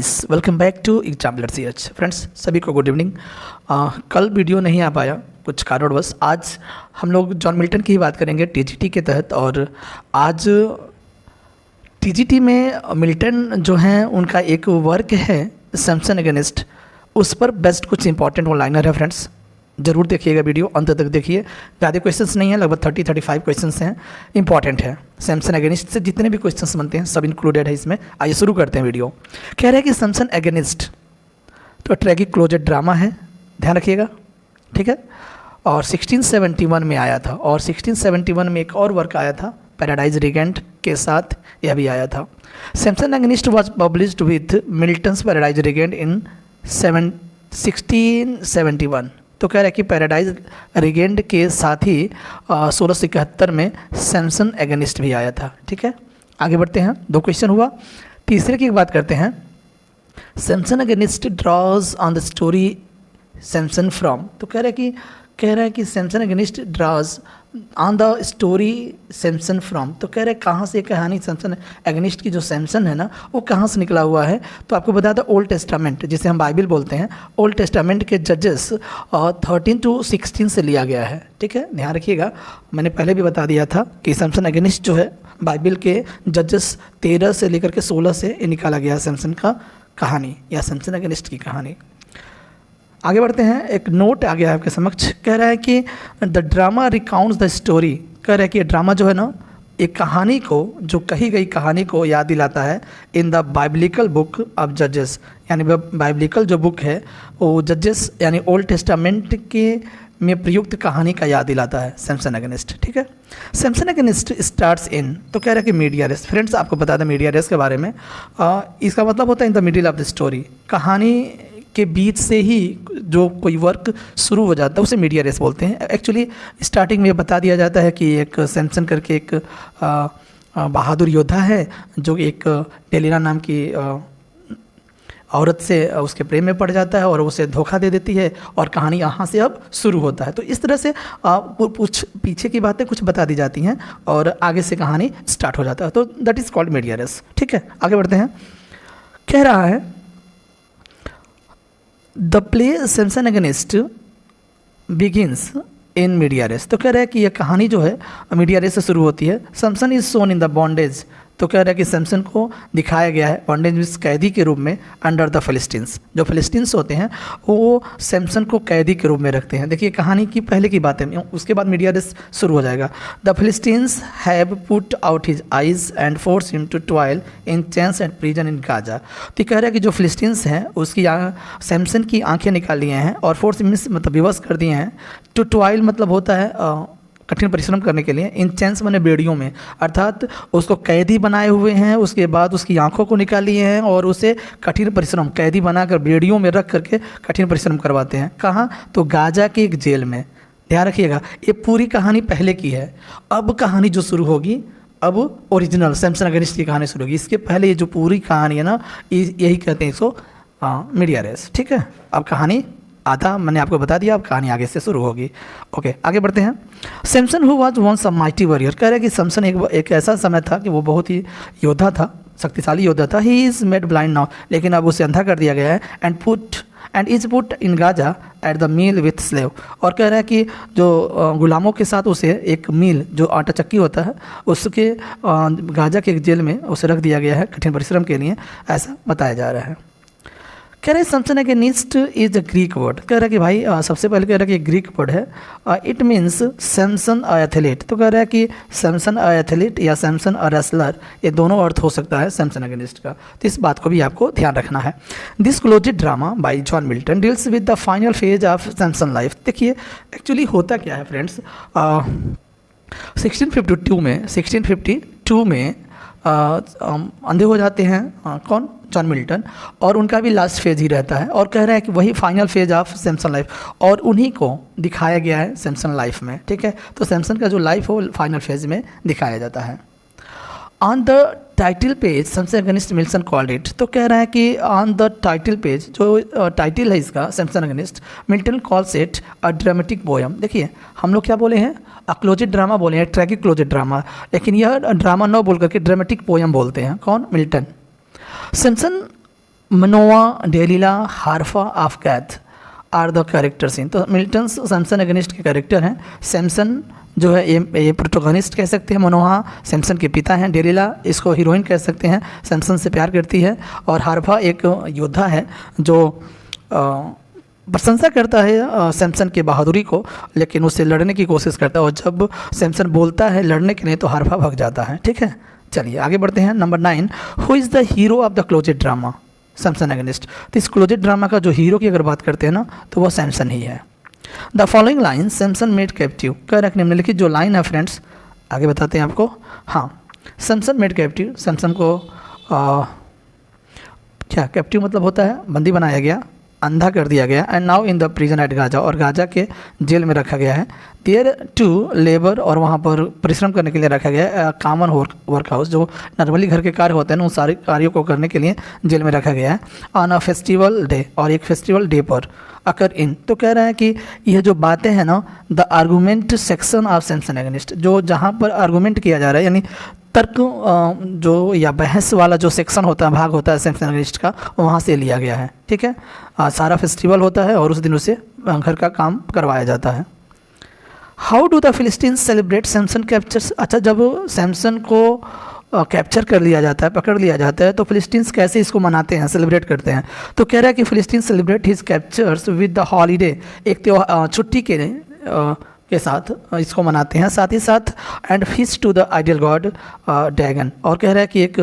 Welcome back to exemplar CH। Friends सभी को good evening. कल वीडियो नहीं आ पाया कुछ कारणवश। आज हम लोग जॉन मिल्टन की ही बात करेंगे TGT के तहत। और आज TGT में मिल्टन जो हैं उनका एक वर्क है सैमसन अगेंस्ट, उस पर बेस्ट कुछ इंपॉर्टेंट वन लाइनर है। फ्रेंड्स ज़रूर देखिएगा, वीडियो अंत तक देखिए। ज़्यादा क्वेश्चंस नहीं है, लगभग 30-35 क्वेश्चंस हैं, इंपॉर्टेंट है। सैमसन अगेंस्ट से जितने भी क्वेश्चंस बनते हैं सब इंक्लूडेड है इसमें। आइए शुरू करते हैं वीडियो। कह रहे हैं कि सैमसन अगेंस्ट तो ट्रैगिक क्लोजेट ड्रामा है, ध्यान रखिएगा, ठीक है। और 1671 में आया था। और 1671 में एक और वर्क आया था पैराडाइज रिगेंट के साथ, यह भी आया था। Samson Agonistes was published with Milton's Paradise Regained in 1671। तो कह रहा है कि पैराडाइज रिगेंट के साथ ही 1671 में सैमसन अगेंस्ट भी आया था, ठीक है। आगे बढ़ते हैं, 2 क्वेश्चन हुआ। तीसरे की बात करते हैं। Samson against draws on the story Samson from. तो कह रहा है कि Samson against draws on the story Samson from. तो कह रहे हैं कहाँ से कहानी सैमसन अगेंस्ट की जो सैमसन है ना वो कहाँ से निकला हुआ है। तो आपको बता दें ओल्ड टेस्टामेंट, जिसे हम बाइबल बोलते हैं, ओल्ड टेस्टामेंट के जजेस 13 to 16 से लिया गया है, ठीक है। ध्यान रखिएगा, मैंने पहले भी बता दिया था कि सैमसन अगेंस्ट जो है बाइबल के जजेस 13 से लेकर के 16 से निकाला गया सैमसन का कहानी या सैमसन अगेंस्ट की कहानी। आगे बढ़ते हैं, एक नोट आ गया आपके समक्ष। कह रहा है कि the drama recounts the story. कह रहा है कि ड्रामा जो है ना एक कहानी को, जो कही गई कहानी को याद दिलाता है in the biblical book of जजेस। यानी बाइबलिकल जो बुक है वो जजेस यानी ओल्ड टेस्टामेंट के में प्रयुक्त कहानी का याद दिलाता है सैमसन अगेंस्ट, ठीक है। सैमसन अगेंस्ट स्टार्ट्स इन, तो कह रहा है कि मीडिया रेस। फ्रेंड्स आपको बता दें मीडिया रेस के बारे में, इसका मतलब होता है in the middle of the story. कहानी के बीच से ही जो कोई वर्क शुरू हो जाता है उसे मीडिया रेस बोलते हैं। एक्चुअली स्टार्टिंग में बता दिया जाता है कि एक सैमसन करके एक बहादुर योद्धा है जो एक डेलिना नाम की औरत से उसके प्रेम में पड़ जाता है और उसे धोखा दे देती है, और कहानी यहाँ से अब शुरू होता है। तो इस तरह से कुछ पीछे की बातें कुछ बता दी जाती हैं और आगे से कहानी स्टार्ट हो जाता है। तो that is called media race, ठीक है। आगे बढ़ते हैं। कह रहा है the play Samson against begins in media race. तो कह रहा है कि यह कहानी जो है मीडिया रेस से शुरू होती है। Samson is shown in the bondage. तो कह रहा है कि सैमसन को दिखाया गया है बॉन्डेज में कैदी के रूप में अंडर द फिलिस्टीन्स। जो फिलिस्टीन्स होते हैं वो सैमसन को कैदी के रूप में रखते हैं। देखिए कहानी की पहले की बात है, उसके बाद मीडिया रेस शुरू हो जाएगा। The Philistines have put out his eyes and force him to toil in chains and prison in Gaza. तो कह रहा है कि जो फिलिस्टीन्स हैं उसकी सैमसन की आंखें निकाल लिए हैं और फोर्स मतलब विवश कर दिए हैं। टू टॉयल मतलब होता है कठिन परिश्रम करने के लिए। इन चेन्स माने बेड़ियों में, अर्थात उसको कैदी बनाए हुए हैं, उसके बाद उसकी आंखों को निकाल लिए हैं और उसे कठिन परिश्रम कैदी बनाकर बेड़ियों में रख करके कठिन परिश्रम करवाते हैं। कहाँ? तो गाजा के एक जेल में। ध्यान रखिएगा, ये पूरी कहानी पहले की है। अब कहानी जो शुरू होगी, अब ओरिजिनल सैमसन अगेंस्ट की कहानी शुरू होगी। इसके पहले ये जो पूरी कहानी है ना, यही कहते हैं इसको मीडिया रेस, ठीक है। अब कहानी आधा मैंने आपको बता दिया, अब कहानी आगे से शुरू होगी। ओके, आगे बढ़ते हैं। Samson who was once a mighty warrior. कह रहे हैं कि सैमसन एक ऐसा समय था कि वो बहुत ही योद्धा था, शक्तिशाली योद्धा था। He is made blind now, लेकिन अब उसे अंधा कर दिया गया है। And is put in Gaza at the mill with slave. और कह रहा है कि जो गुलामों के साथ उसे एक मील जो आटा चक्की होता है उसके गाजा के एक जेल में उसे रख दिया गया है कठिन परिश्रम के लिए, ऐसा बताया जा रहा है। कह रहे Samson against is a Greek word. कह रहा है कि भाई सबसे पहले कह रहा है कि ग्रीक वर्ड है, it means Samson a athlete. तो कह रहा है कि सैमसन अ एथलीट या सैमसन अ रेसलर, ये दोनों अर्थ हो सकता है सैमसन अगेंस्ट का। तो इस बात को भी आपको ध्यान रखना है। This closed drama bye John Milton deals with the final phase of Samson life. देखिए एक्चुअली होता क्या है फ्रेंड्स, 1652 में अंधे हो जाते हैं कौन? जॉन मिल्टन, और उनका भी लास्ट फेज ही रहता है। और कह रहा है कि वही final phase of Samson life, और उन्हीं को दिखाया गया है सैमसन लाइफ में, ठीक है। तो सैमसन का जो लाइफ हो फाइनल फेज में दिखाया जाता है। On the title page Samson against Milton called it. तो कह रहा है कि ऑन द टाइटल पेज, जो टाइटल है इसका Samson against, Milton calls it a dramatic poem. देखिए हम लोग क्या बोले हैं, क्लोजेड ड्रामा बोले हैं, ट्रैगिक क्लोजेड ड्रामा, लेकिन यह ड्रामा न बोल करके ड्रामेटिक पोएम बोलते हैं। कौन? Milton. Samson Manoa, Dalila, Harapha of Gath are the characters in. तो मिल्टन सैमसन अगेनिस्ट के कैरेक्टर हैं। सैमसन जो है ये प्रोटोगनिस्ट कह सकते हैं। मनोहा सैमसन के पिता हैं। डेलीला इसको हीरोइन कह सकते हैं, सैमसन से प्यार करती है। और हारफा एक योद्धा है जो प्रशंसा करता है सैमसन के बहादुरी को, लेकिन उससे लड़ने की कोशिश करता है। और जब सैमसन बोलता है लड़ने के लिए तो हारफा भाग जाता है। ठीक है, चलिए आगे बढ़ते हैं। Number 9, who is the hero of the closed drama? Samson अगेनिस्ट। तो इस क्लोजेड ड्रामा का जो हीरो की अगर बात करते हैं ना तो वो सैमसन ही है। The following line Samson made captive, कह रहे निम्नलिखित जो लाइन है फ्रेंड्स, आगे बताते हैं आपको। हाँ, सैमसन मेड कैप्टिव, सैमसन को क्या कैप्टिव मतलब होता है बंदी बनाया गया, अंधा कर दिया गया। And now in the prison at Gaza, और गाजा के जेल में रखा गया है। देयर टू लेबर, और वहाँ पर परिश्रम करने के लिए रखा गया है। कॉमन वर्क हाउस, जो नॉर्मली घर के कार्य होते हैं ना उन सारे कार्यों को करने के लिए जेल में रखा गया है। ऑन अ फेस्टिवल डे, और एक फेस्टिवल डे पर अकर इन। तो कह रहा है कि यह जो बातें हैं ना, the argument section of Samson अगेनिस्ट, जो जहाँ पर आर्गूमेंट किया जा रहा है यानी तर्क जो या बहस वाला जो सेक्शन होता है, भाग होता है सैमसन अगेनिस्ट का, वहाँ से लिया गया है। ठीक है, सारा फेस्टिवल होता है और उस दिन उसे घर का काम करवाया जाता है। How do the Philistine celebrate Samson captures? अच्छा, जब सैमसन को कैप्चर कर लिया जाता है, पकड़ लिया जाता है, तो फिलिस्टीन्स कैसे इसको मनाते हैं, सेलिब्रेट करते हैं? तो कह रहा है कि Philistine celebrate his captures with the holiday, एक छुट्टी के साथ इसको मनाते हैं। साथ ही साथ and feast to the ideal god Dagon, और कह रहा है कि एक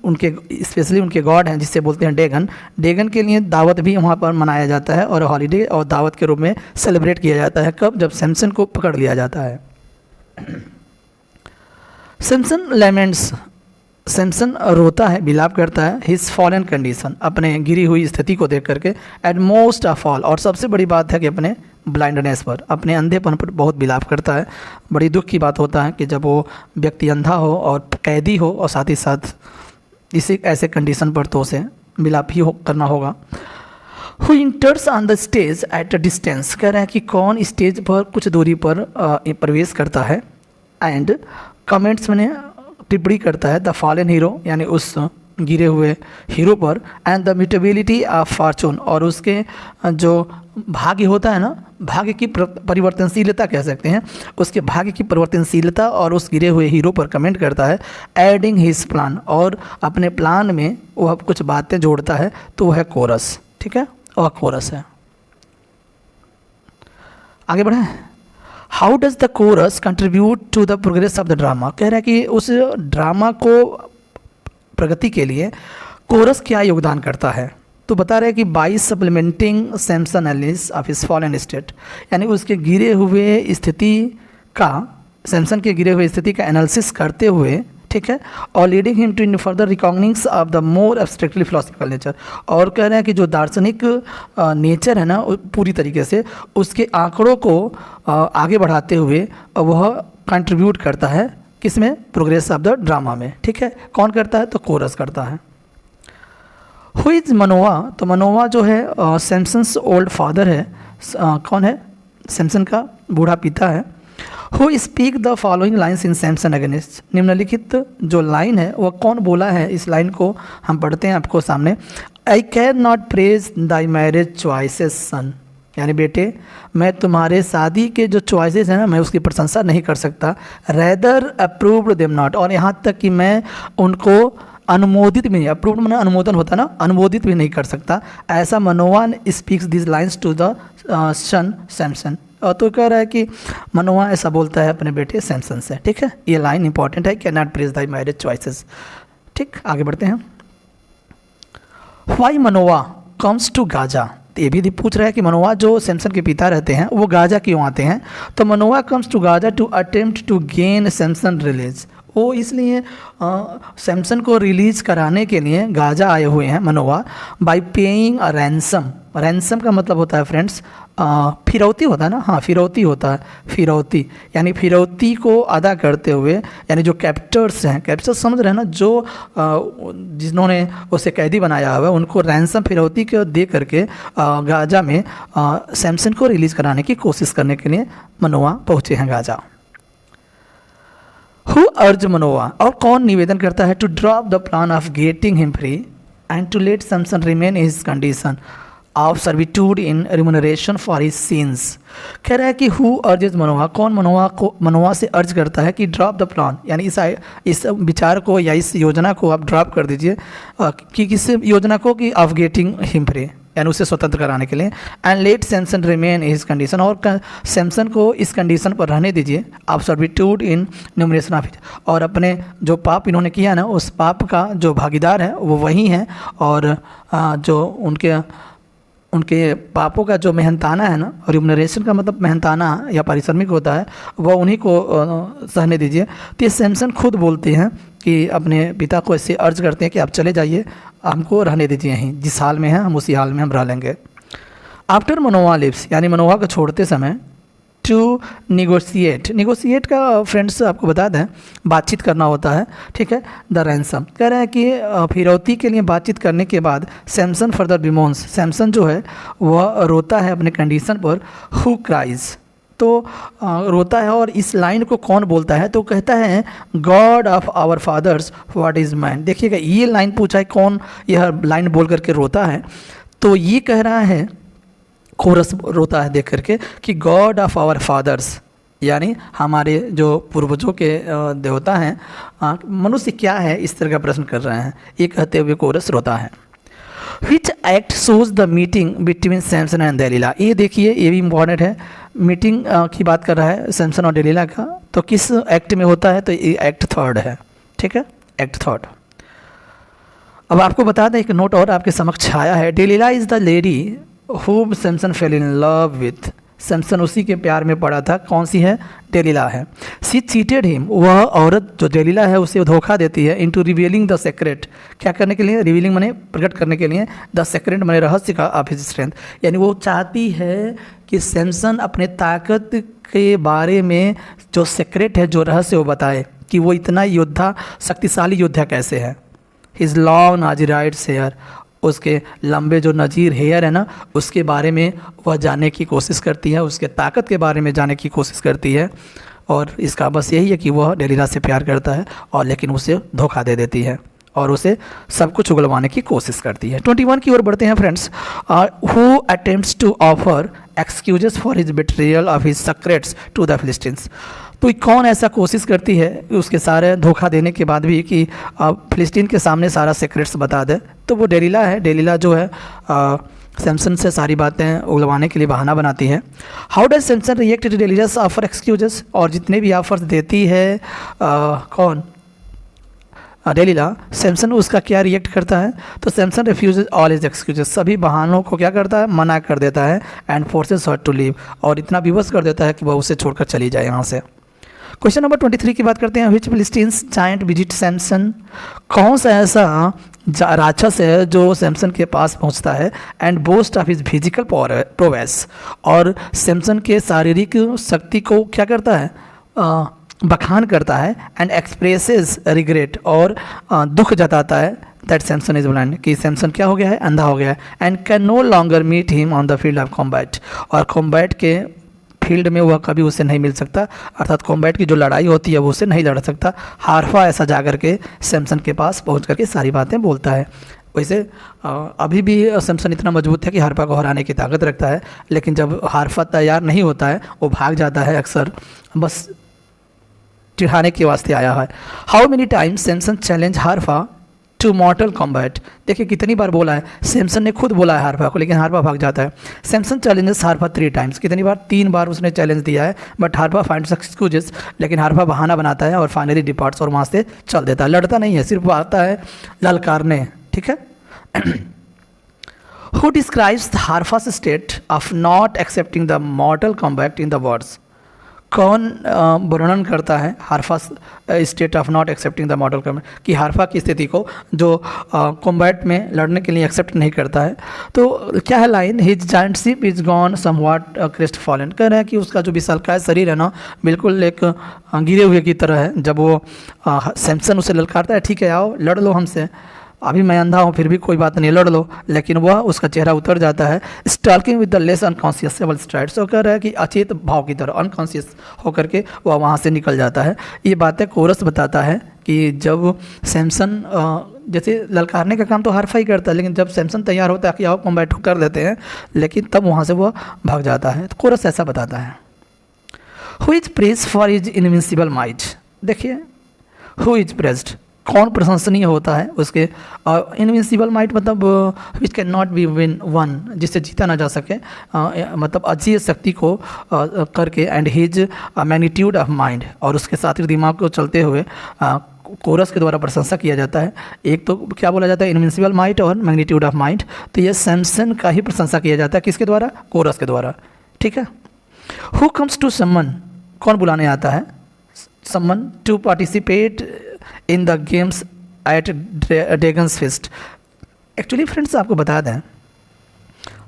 उनके स्पेशली उनके गॉड हैं जिससे बोलते हैं डैगन, डैगन के लिए दावत भी वहाँ पर मनाया जाता है और हॉलीडे और दावत के रूप में सेलिब्रेट किया जाता है। कब? जब सैमसन को पकड़ लिया जाता है। सैमसन लेमेंट्स, सैमसन रोता है, बिलाप करता है हिज फॉलन कंडीशन, अपने गिरी हुई स्थिति को देख करके। एट मोस्ट ऑफ ऑल, और सबसे बड़ी बात है कि अपने ब्लाइंडनेस पर, अपने अंधेपन पर बहुत बिलाप करता है। बड़ी दुख की बात होता है कि जब वो व्यक्ति अंधा हो और कैदी हो और साथ ही साथ इसी ऐसे कंडीशन पर तो उसे बिलाप ही करना होगा। Who इंटर्स on the stage at a distance, कह रहे हैं कि कौन स्टेज पर कुछ दूरी पर प्रवेश करता है। एंड कमेंट्स में टिप्पणी करता है द फॉलन हीरो, यानी उस गिरे हुए हीरो पर। And the mutability of Fortune, और उसके जो भाग्य होता है ना, भाग्य की परिवर्तनशीलता कह सकते हैं, उसके भाग्य की परिवर्तनशीलता और उस गिरे हुए हीरो पर कमेंट करता है। एडिंग हिज प्लान, और अपने प्लान में वह कुछ बातें जोड़ता है, तो वह है कोरस। ठीक है, वह कोरस है। आगे बढ़ें। How does the chorus contribute to the progress of the drama, कह रहा है कि उस ड्रामा को प्रगति के लिए कोरस क्या योगदान करता है? तो बता रहे हैं कि by supplementing Samson analysis of his fallen state, यानी उसके गिरे हुए स्थिति का, सैमसन के गिरे हुए स्थिति का एनालिसिस करते हुए, ठीक है, और leading him to in further reckonings of the more abstractly philosophical nature, और कह रहे हैं कि जो दार्शनिक नेचर है ना पूरी तरीके से उसके आंकड़ों को आगे बढ़ाते हुए वह कंट्रीब्यूट करता है किसमें? प्रोग्रेस ऑफ द ड्रामा में। ठीक है, कौन करता है? तो कोरस करता है। हु इज़ मनोवा, तो मनोवा जो है सैमसन्स ओल्ड फादर है। कौन है? सैमसन का बूढ़ा पिता है। Who speak the following lines in Samson अगेनिस्ट, निम्नलिखित जो लाइन है वह कौन बोला है? इस लाइन को हम पढ़ते हैं आपको सामने। I can not praise thy marriage choices son, यानी बेटे मैं तुम्हारे शादी के जो चॉइसेस हैं ना मैं उसकी प्रशंसा नहीं कर सकता। रैदर अप्रूव्ड देम नॉट, और यहाँ तक कि मैं उनको अनुमोदित भी नहीं, अप्रूव्ड मैंने अनुमोदन होता ना, अनुमोदित भी नहीं कर सकता। ऐसा Manoa speaks this lines to the son Samson, तो कह रहा है कि मनोवा ऐसा बोलता है अपने बेटे सैमसन से। ठीक है, ये लाइन इंपॉर्टेंट है, can not praise thy marriage choices. ठीक, आगे बढ़ते हैं। व्हाई मनोवा कम्स टू गाजा, तो ये भी पूछ रहा है कि मनोवा जो सैमसन के पिता रहते हैं वो गाजा क्यों आते हैं? तो Manoa comes to Gaza to attempt to gain Samson release, वो इसलिए सैमसन को रिलीज़ कराने के लिए गाजा आए हुए हैं Manoa. By paying a ransom, ransom का मतलब होता है फ्रेंड्स फिरौती होता है ना, हाँ फिरौती होता है, फिरौती यानी फिरौती को अदा करते हुए, यानी जो कैप्टर्स हैं, कैप्टर्स समझ रहे हैं ना, जो जिन्होंने उसे कैदी बनाया हुआ है उनको रैंसम फिरौती को दे करके गाजा में सैमसन को रिलीज़ कराने की कोशिश करने के लिए मनोवा पहुँचे हैं गाजा। हु अर्ज मनोवा, और कौन निवेदन करता है? To drop the plan of getting him free and to let Samson remain in his condition of servitude in remuneration for his sins. कह रहा है कि हु अर्जेज मनोवा, कौन मनोवा से अर्ज करता है कि ड्रॉप द प्लान, यानी इस विचार को या इस योजना को आप ड्रॉप कर दीजिए, कि किस योजना को, कि ऑफ गेटिंग हिम फ्री, यानी उसे स्वतंत्र कराने के लिए। And let Samson remain is condition, और सैमसन को इस कंडीशन पर रहने दीजिए, of servitude in numeration of, और अपने जो पाप इन्होंने किया ना, उस पाप का जो भागीदार है वो वही है, और जो उनके पापों का जो मेहनताना है ना, रिम्यूनरेशन का मतलब मेहनताना या पारिश्रमिक होता है, वह उन्हीं को सहने दीजिए। तो ये सैमसन खुद बोलते हैं कि अपने पिता को ऐसे अर्ज करते हैं कि आप चले जाइए, हमको रहने दीजिए यहीं, जिस हाल में हैं हम उसी हाल में हम रह लेंगे। आफ्टर मनोवा लिव्स, यानी मनोवा को छोड़ते समय, टू निगोशिएट का फ्रेंड्स आपको बता दें बातचीत करना होता है, ठीक है। द रैंसम, कह रहे हैं कि फिरौती के लिए बातचीत करने के बाद सैमसन फर्दर बिमोन्स, सैमसन जो है वह रोता है अपने कंडीशन पर, हु क्राइज, तो रोता है, और इस लाइन को कौन बोलता है, तो कहता है God of our fathers what is man. देखिएगा ये लाइन पूछा है कौन यह लाइन बोल करके रोता है, तो ये कह रहा है, कोरस रोता है देख करके कि गॉड ऑफ आवर फादर्स, यानी हमारे जो पूर्वजों के देवता हैं, मनुष्य क्या है, इस तरह का प्रश्न कर रहे हैं, ये कहते हुए कोरस रोता है। Which act shows the meeting between Samson and Dalila, ये देखिए ये भी इम्पॉर्टेंट है, मीटिंग की बात कर रहा है सैमसन और डेलीला का, तो किस एक्ट में होता है, तो ये एक्ट 3 है, ठीक है, एक्ट 3। अब आपको बता दें एक नोट और आपके समक्ष आया है, Dalila is the lady whom Samson fell in love with, Samson उसी के प्यार में पड़ा था, कौन सी है, डेलीला है। सी चीटेड हिम, वह औरत जो डेलीला है उसे धोखा देती है, इनटू रिवीलिंग द सेक्रेट, क्या करने के लिए, रिवीलिंग माने प्रकट करने के लिए, द सेक्रेट माने रहस्य का, ऑफ हिज स्ट्रेंथ, यानी वो चाहती है कि सैमसन अपने ताकत के बारे में जो सेक्रेट है, जो रहस्य वो बताए कि वो इतना योद्धा, शक्तिशाली योद्धा कैसे है। हिज लॉन्ग नाजिराइड्स हेयर, उसके लंबे जो नजीर हेयर है ना, उसके बारे में वह जानने की कोशिश करती है, उसके ताकत के बारे में जानने की कोशिश करती है, और इसका बस यही है कि वह डेलीला से प्यार करता है, और लेकिन उसे धोखा दे देती है और उसे सब कुछ उगलवाने की कोशिश करती है। 21 की ओर बढ़ते हैं friends. Who attempts to offer excuses for his betrayal of his secrets to the Philistines, तो कौन ऐसा कोशिश करती है उसके सारे धोखा देने के बाद भी कि फिलिस्तीन के सामने सारा सीक्रेट्स बता दे, तो वो डेलीला है। डेलीला जो है सैमसन से सारी बातें उगलवाने के लिए बहाना बनाती है। How does Samson react to Dalila's offer excuses, और जितने भी ऑफर्स देती है कौन, डेलीला, सैमसन उसका क्या रिएक्ट करता है, तो Samson refuses all his excuses, सभी बहानों को क्या करता है, मना कर देता है, and forces her to leave, और इतना विवश कर देता है कि वह उसे छोड़कर चली जाए यहाँ से। क्वेश्चन नंबर 23 की बात करते हैं। विच फिलिस्टीन्स जायंट विजिट सैमसन, कौन सा ऐसा राक्षस है जो सैमसन के पास पहुंचता है, and boast of his physical prowess, और सैमसन के शारीरिक शक्ति को क्या करता है, बखान करता है, एंड एक्सप्रेसेस रिग्रेट, और दुख जताता है, दैट सैमसन इज ब्लाइंड, कि सैमसन क्या हो गया है, अंधा हो गया है, and can no longer meet him on the field of combat, और कॉम्बैट के फील्ड में वह कभी उसे नहीं मिल सकता, अर्थात कॉम्बैट की जो लड़ाई होती है वो उसे नहीं लड़ सकता। हारफा ऐसा जा कर के सैमसन के पास पहुंच करके सारी बातें बोलता है। वैसे अभी भी सैमसन इतना मजबूत है कि हारफा को हराने की ताकत रखता है, लेकिन जब हारफा तैयार नहीं होता है वो भाग जाता है, अक्सर बस चिढ़ाने के वास्ते आया है। How many times Samson challenge Harapha to mortal combat, देखिए कितनी बार बोला है, सैमसन ने खुद बोला है हारफा को, लेकिन हारफा भाग जाता है। सैमसन चैलेंजेस हारफा 3 टाइम्स, कितनी बार, 3 बार उसने चैलेंज दिया है, बट हारफा फाइंड्स एक्सक्यूजेस, लेकिन हारफा बहाना बनाता है और फाइनली डिपार्ट्स और वहाँ से चल देता है। लड़ता नहीं है, सिर्फ आता है ललकारने, ठीक है। Who describes Harapha's state of not accepting the mortal combat in the words, कौन वर्णन करता है Harapha state of not accepting the mortal combat, कि हारफा की स्थिति को जो कॉम्बैट में लड़ने के लिए एक्सेप्ट नहीं करता है। तो क्या है line, his giantship is gone somewhat crestfallen, कह रहे हैं कि उसका जो विशालकाय शरीर है ना, बिल्कुल एक गिरे हुए की तरह है। जब वो सैमसन उसे ललकारता है, ठीक है आओ लड़ लो हमसे, अभी मैं अंधा हूँ फिर भी कोई बात नहीं, लड़ लो, लेकिन वह उसका चेहरा उतर जाता है। Stalking with the less unconscionable strides, वो कह रहा है कि अचेत भाव की तरह अनकॉन्शियस होकर के वह वहाँ से निकल जाता है। ये बातें कोरस बताता है कि जब सैमसन जैसे ललकारने का काम तो हरफा करता है, लेकिन जब सैमसन तैयार होता है कि आओ कॉम्बैट कर देते हैं, लेकिन तब वहाँ से वह भाग जाता है। तो कोरस ऐसा बताता है। Who is praise for is invincible might, देखिए हु इज प्रेज्ड, कौन प्रशंसनीय होता है उसके, और इनविंसिबल माइट मतलब which can not be win one, जिससे जीता ना जा सके, मतलब अजीय शक्ति को करके, and his magnitude of mind, और उसके साथ ही दिमाग को चलते हुए कोरस के द्वारा प्रशंसा किया जाता है। एक तो क्या बोला जाता है, इनविंसिबल माइट और मैग्नीट्यूड ऑफ माइंड, तो ये सैमसन का ही प्रशंसा किया जाता है, किसके द्वारा, कोरस के द्वारा, ठीक है। हु कम्स टू समन, कौन बुलाने आता है, summon to participate in the games at dragons feast. Actually friends आपको बता दें,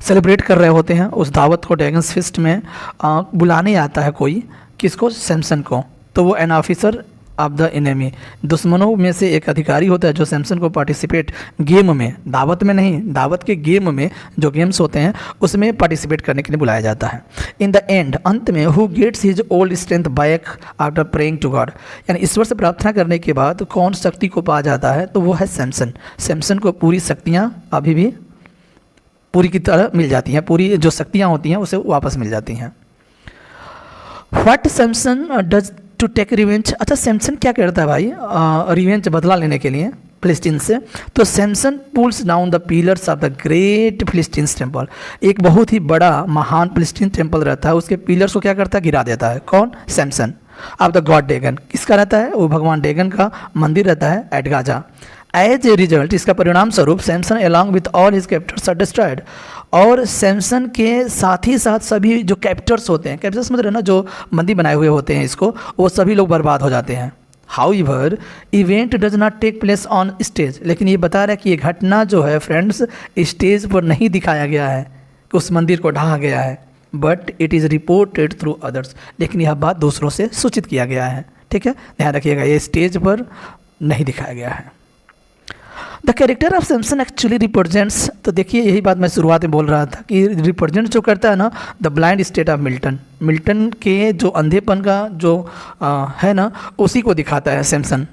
सेलिब्रेट कर रहे होते हैं उस दावत को ड्रैगन्स फेस्ट में, बुलाने आता है कोई, किसको, सैमसन को, तो वो an officer of the enemy, दुश्मनों में से एक अधिकारी होता है जो सैमसन को पार्टिसिपेट, गेम में, दावत में नहीं, दावत के गेम में जो गेम्स होते हैं उसमें पार्टिसिपेट करने के लिए बुलाया जाता है। इन द एंड, अंत में, who gets his old strength back after praying to God, यानी ईश्वर से प्रार्थना करने के बाद कौन शक्ति को पा जाता है, तो वो है सैमसन। सैमसन को पूरी शक्तियाँ अभी भी पूरी की तरह मिल जाती हैं, पूरी जो शक्तियाँ होती हैं उसे वापस मिल जाती हैं। What Samson does to take revenge, अच्छा सैमसन क्या करता है भाई, रिवेंज बदला लेने के लिए फिलिस्तीन से, तो Samson pulls down the pillars of the great Philistine temple, एक बहुत ही बड़ा महान फिलिस्तीन टेम्पल रहता है, उसके पिलर्स को क्या करता है, गिरा देता है, कौन, सैमसन। ऑफ द गॉड डेगन, किसका रहता है, वो भगवान डेगन का मंदिर रहता है at Gaza. As a result, इसका परिणाम स्वरूप Samson along with all his captors are destroyed, और सैमसन के साथ ही साथ सभी जो कैप्टर्स होते हैं, कैप्टर्स मतलब ना जो बंदी बनाए हुए होते हैं इसको, वो सभी लोग बर्बाद हो जाते हैं। However event does not take place on stage, लेकिन ये बता रहा है कि ये घटना जो है फ्रेंड्स स्टेज पर नहीं दिखाया गया है कि उस मंदिर को ढहा गया है, but it is reported through others, लेकिन यह बात दूसरों से सूचित किया गया है, ठीक है, ध्यान रखिएगा, ये स्टेज पर नहीं दिखाया गया है। The character of Samson actually represents, तो देखिए यही बात मैं शुरुआत में बोल रहा था कि रिप्रेजेंट जो करता है ना, the blind state of Milton, Milton के जो अंधेपन का जो है ना, उसी को दिखाता है सैमसन,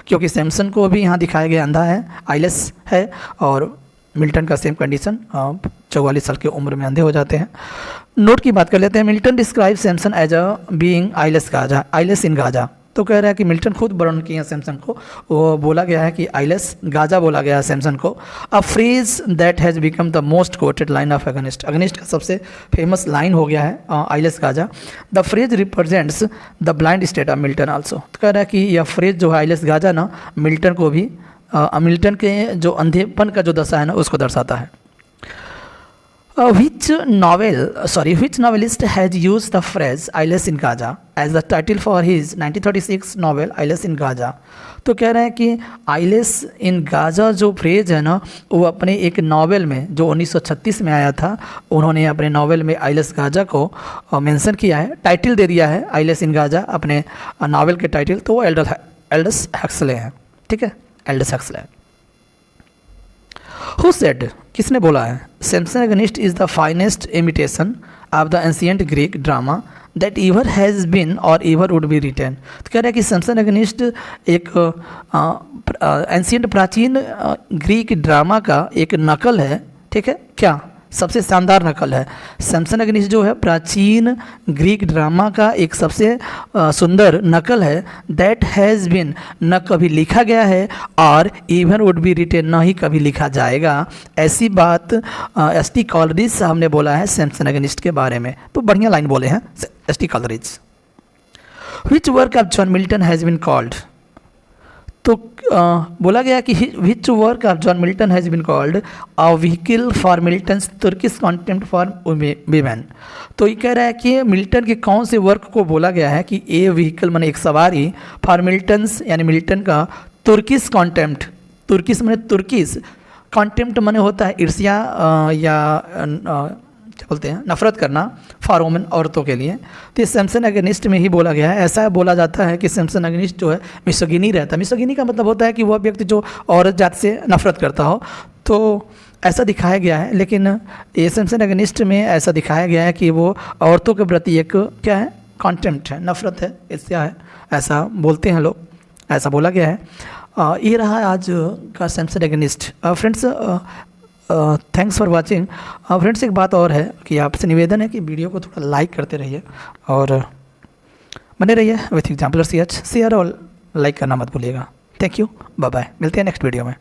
क्योंकि सैमसन को भी यहाँ दिखाया गया अंधा है, आइलेस है, और मिल्टन का सेम कंडीशन, 44 साल की उम्र में अंधे हो जाते हैं। नोट की बात कर लेते हैं, Milton describe Samson as a being eyeless Gaza, eyeless in Gaza, तो कह रहा है कि मिल्टन खुद वर्णन किए हैं सैमसन को, वो बोला गया है कि आइलेस गाजा बोला गया है सैमसन को। A phrase that has become the most quoted line of Agonistes, Agonistes का सबसे फेमस लाइन हो गया है eyeless Gaza. The phrase represents the blind state of Milton also, तो कह रहा है कि यह फ्रेज जो है आइलेस गाजा ना, मिल्टन को भी मिल्टन के जो अंधेपन का जो दशा है ना उसको दर्शाता है। Which novelist has used the phrase "Eyeless in Gaza" as the title for his 1936 novel "Eyeless in Gaza"? तो कह रहे हैं कि "Eyeless in Gaza" जो फ्रेज है ना, वो अपने एक नावल में जो 1936 में आया था, उन्होंने अपने नावल में "Eyeless Gaza" को मेंशन किया है, टाइटल दे दिया है "Eyeless in Gaza" अपने नावल के टाइटल, तो वो एल्डस हक्सले हैं, ठीक है, एल्डस हक्सले। Who said, किसने बोला है, Samson Agonistes is the finest imitation of the ancient Greek drama that ever has been or ever would be written, तो कह रहा है कि सैमसन अगनिस्ट एक एंशिएंट प्राचीन ग्रीक ड्रामा का एक नकल है, ठीक है, क्या, सबसे शानदार नकल है। सैमसन अगनिस्ट जो है प्राचीन ग्रीक ड्रामा का एक सबसे सुंदर नकल है, दैट हैज़ बीन, न कभी लिखा गया है, और इवन वुड बी रिटेन, न ही कभी लिखा जाएगा, ऐसी बात एस.टी. कॉलरिज साहब ने बोला है सैमसन अगनिस्ट के बारे में, तो बढ़िया लाइन बोले हैं S T. Coleridge. Which work of John Milton has been called, तो बोला गया कि which work of John Milton has been called a vehicle for Milton's Turkish contempt for women, तो ये कह रहा है कि मिल्टन के कौन से वर्क को बोला गया है कि ए व्हीकल माने एक सवारी, फॉर मिल्टन्स यानी मिल्टन का तुर्किश कॉन्टेम्प्ट, तुर्किश माने तुर्किश, कॉन्टेम्प्ट माने होता है ईर्ष्या या क्या बोलते हैं, नफ़रत करना फॉर वुमेन, औरतों के लिए। तो ये सैमसन अगेनिस्ट में ही बोला गया है। ऐसा बोला जाता है कि सैमसन अगेनिस्ट जो है मिसोगिनी रहता है। मिसोगिनी का मतलब होता है कि वह व्यक्ति जो औरत जात से नफ़रत करता हो, तो ऐसा दिखाया गया है। लेकिन ये सैमसन अगेनिस्ट में ऐसा दिखाया गया है कि वो औरतों के प्रति एक क्या है, कॉन्टेम्प्ट है, नफ़रत है, इससे है, ऐसा बोलते हैं लोग, ऐसा बोला गया है। ये रहा आज का Samson अगेनिस्ट। Friends, thanks for watching. Friends, एक बात और है कि आपसे निवेदन है कि वीडियो को थोड़ा लाइक करते रहिए और बने रहिए विथ एग्जाम्पलर CH। शेयर और लाइक करना मत भूलिएगा। थैंक यू, बाय बाय, मिलते हैं नेक्स्ट वीडियो में।